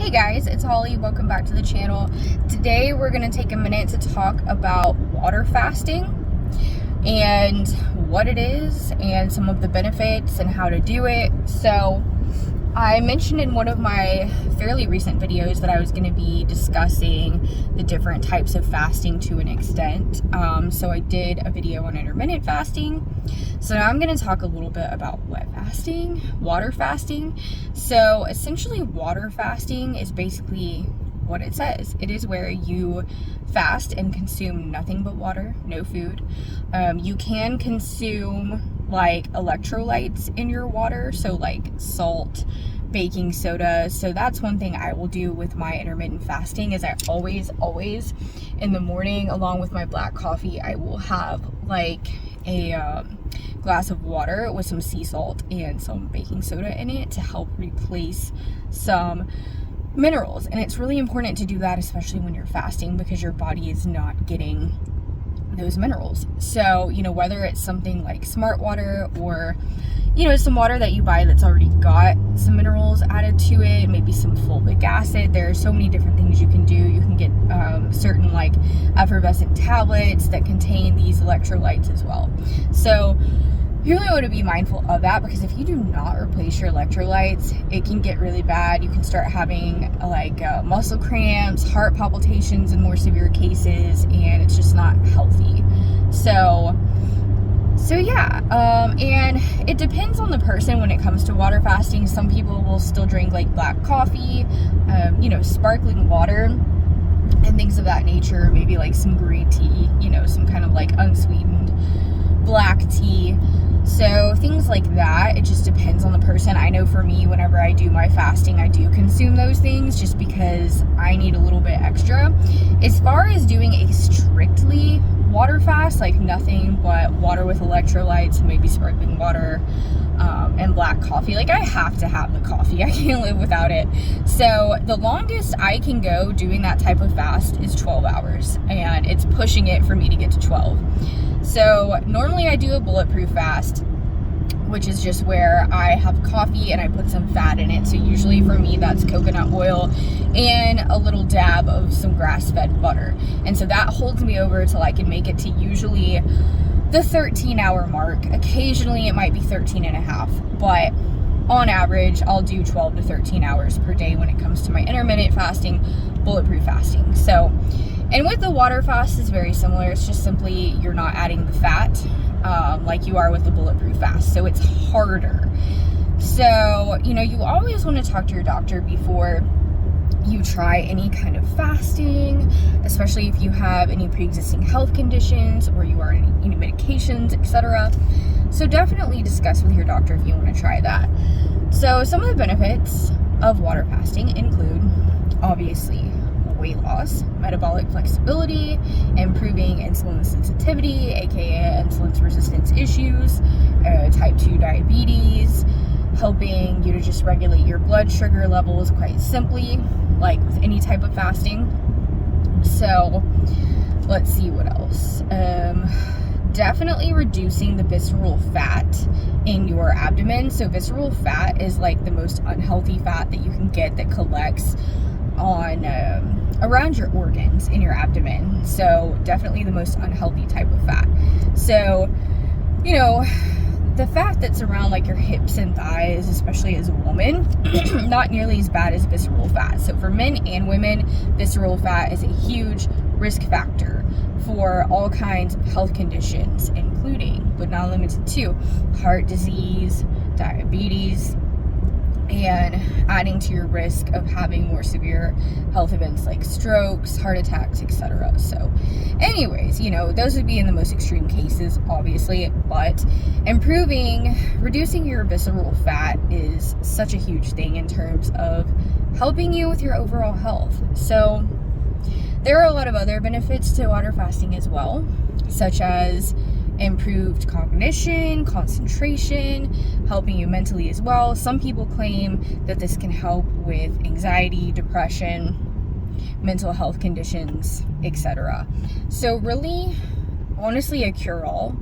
Hey guys, it's Holly. Welcome back to the channel. Today we're going to take a minute to talk about water fasting and what it is and some of the benefits and how to do it. So I mentioned in one of my fairly recent videos that I was going to be discussing the different types of fasting to an extent. So I did a video on intermittent fasting. So now I'm going to talk a little bit about wet fasting, water fasting. So essentially water fasting is basically what it says. It is where you fast and consume nothing but water, no food. You can consume like electrolytes in your water, so like salt, baking soda. So that's one thing I will do with my intermittent fasting is I always in the morning, along with my black coffee, I will have like a glass of water with some sea salt and some baking soda in it to help replace some minerals. And it's really important to do that, especially when you're fasting, because your body is not getting those minerals. So, whether it's something like Smart Water or, some water that you buy that's already got some minerals added to it, maybe some fulvic acid. There are so many different things you can do. You can get certain like effervescent tablets that contain these electrolytes as well. So you really want to be mindful of that, because if you do not replace your electrolytes, it can get really bad. You can start having like muscle cramps, heart palpitations in more severe cases, and it's just not healthy. So yeah, and it depends on the person when it comes to water fasting. Some people will still drink like black coffee, sparkling water, and things of that nature, maybe like some green tea, some kind of like unsweetened black tea. So things like that, it just depends on the person. I know for me, whenever I do my fasting, I do consume those things just because I need a little bit extra. As far as doing a strictly water fast, like nothing but water with electrolytes, maybe sparkling water, and black coffee, like I have to have the coffee. I can't live without it. So the longest I can go doing that type of fast is 12 hours, and it's pushing it for me to get to 12. So normally I do a bulletproof fast, which is just where I have coffee and I put some fat in it. So usually for me, that's coconut oil and a little dab of some grass-fed butter. And so that holds me over till I can make it to usually the 13-hour mark. Occasionally it might be 13 and a half, but on average, I'll do 12 to 13 hours per day when it comes to my intermittent fasting, bulletproof fasting. So, and with the water fast is very similar. It's just simply you're not adding the fat like you are with the bulletproof fast. So it's harder. So, you always want to talk to your doctor before you try any kind of fasting, especially if you have any pre-existing health conditions or you are on any medications, etc. So definitely discuss with your doctor if you want to try that. So some of the benefits of water fasting include, obviously, weight loss, metabolic flexibility, improving insulin sensitivity, aka insulin resistance issues, type 2 diabetes, helping you to just regulate your blood sugar levels quite simply, like with any type of fasting. So let's see what else. Definitely reducing the visceral fat in your abdomen. So visceral fat is like the most unhealthy fat that you can get that collects on around your organs in your abdomen. So definitely the most unhealthy type of fat. So, the fat that's around like your hips and thighs, especially as a woman, not nearly as bad as visceral fat. So for men and women, visceral fat is a huge risk factor for all kinds of health conditions, including, but not limited to, heart disease, diabetes, and adding to your risk of having more severe health events like strokes, heart attacks, etc. So anyways, those would be in the most extreme cases, obviously, but reducing your visceral fat is such a huge thing in terms of helping you with your overall health. So there are a lot of other benefits to water fasting as well, such as improved cognition, concentration, helping you mentally as well. Some people claim that this can help with anxiety, depression, mental health conditions, etc. So really, honestly, a cure-all,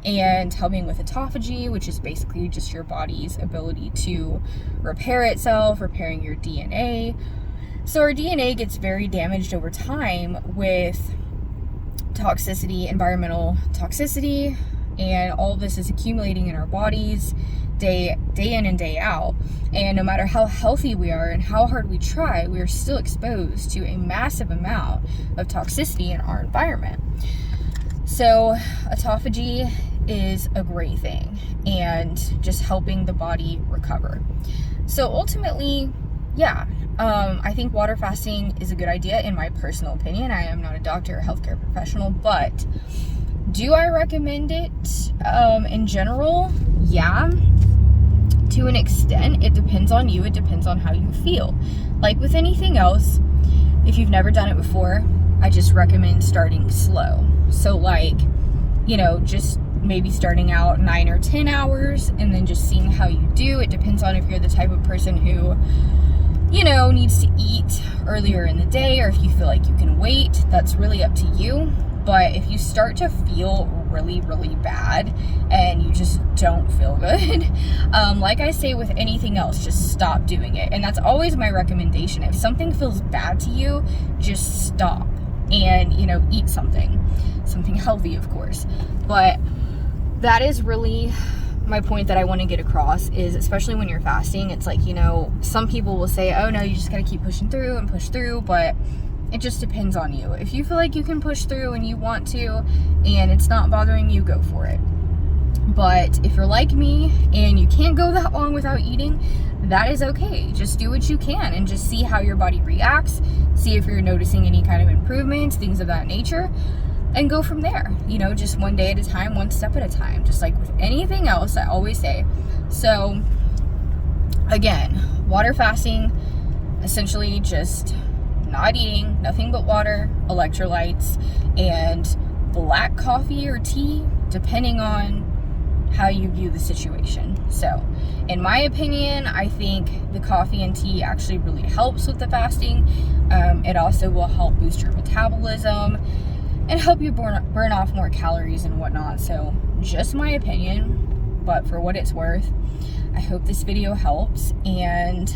and helping with autophagy, which is basically just your body's ability to repair itself, repairing your DNA, So our DNA gets very damaged over time with toxicity, environmental toxicity, and all this is accumulating in our bodies day in and day out. And no matter how healthy we are and how hard we try, we are still exposed to a massive amount of toxicity in our environment. So autophagy is a great thing, and just helping the body recover. So ultimately, yeah, I think water fasting is a good idea in my personal opinion. I am not a doctor or healthcare professional, but do I recommend it in general? Yeah, to an extent. It depends on you. It depends on how you feel. Like with anything else, if you've never done it before, I just recommend starting slow. So like, you know, just maybe starting out 9 or 10 hours and then just seeing how you do. It depends on if you're the type of person who, you know, needs to eat earlier in the day, or if you feel like you can wait. That's really up to you. But if you start to feel really, really bad and you just don't feel good, like I say with anything else, just stop doing it. And that's always my recommendation. If something feels bad to you, just stop and, you know, eat something healthy, of course. But that is really my point that I want to get across, is especially when you're fasting, it's like, you know, some people will say, oh no, you just got to keep pushing through and push through, but it just depends on you. If you feel like you can push through and you want to and it's not bothering you, go for it. But if you're like me and you can't go that long without eating, that is okay. Just do what you can and just see how your body reacts, see if you're noticing any kind of improvements, things of that nature, and go from there. You know, just one day at a time, one step at a time, just like with anything else, I always say. So again, water fasting, essentially just not eating, nothing but water, electrolytes, and black coffee or tea, depending on how you view the situation. So in my opinion, I think the coffee and tea actually really helps with the fasting. It also will help boost your metabolism and help you burn off more calories and whatnot. So just my opinion, but for what it's worth, I hope this video helps, and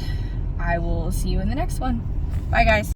I will see you in the next one. Bye guys.